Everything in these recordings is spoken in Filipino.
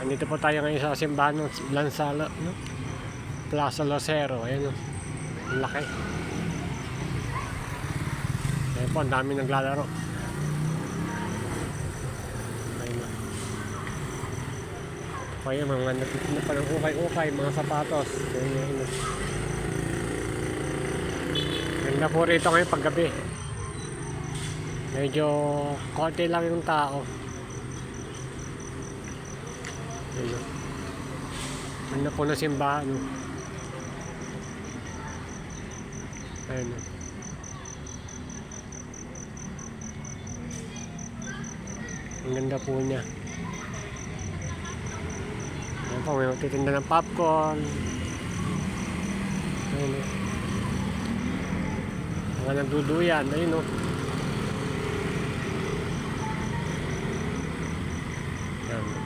Andito po tayo ngayon sa simbahan ng Lansala, no? Plaza Lucero. Ayan, no? Ang laki. Ayan po, ang dami naglalaro. Ayan, no? Kaya mga nagtitinda pa ng ukay-ukay, mga sapatos. Ayan, ayan, no? Ganda po rito ngayon paggabi. Medyo konti lang yung tao. Ayan, no? Ganda po na simbahan, no? Ayan, no? Ang ganda po niya. Ayan po, may magtitinda ng popcorn. Ayan, no? Mga nagduduyan. Ayun, no? Ayan.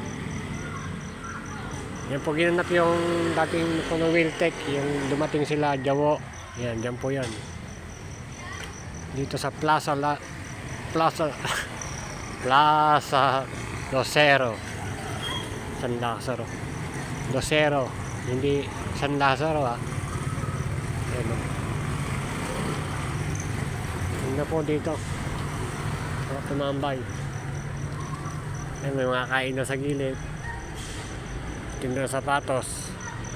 Yan po ginanap yung dating Puno Wiltec, yung dumating sila Jawo. Yan, dyan po yan. Dito sa Plaza Lucero. San Lazaro. Lucero, hindi San Lazaro, ha. Ayan, no? Yun na po dito. Tumambay. Ayan, may mga kain na sa gilid. Tinda ng sapatos.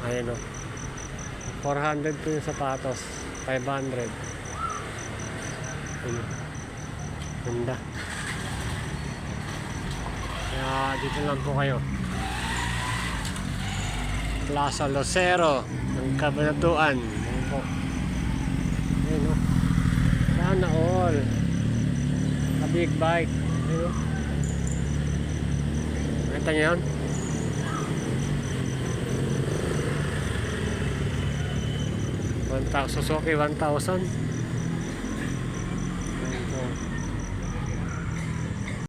Ayan, o. 400 po yung sapatos. 500. Ayan. Ganda. Kaya dito lang po kayo. Plaza Lucero ng Cabanatuan. Ayan po. Ayan, o. Sana all. A big bike. Ayan, o. Nakita niyo yun? Suzuki 1000.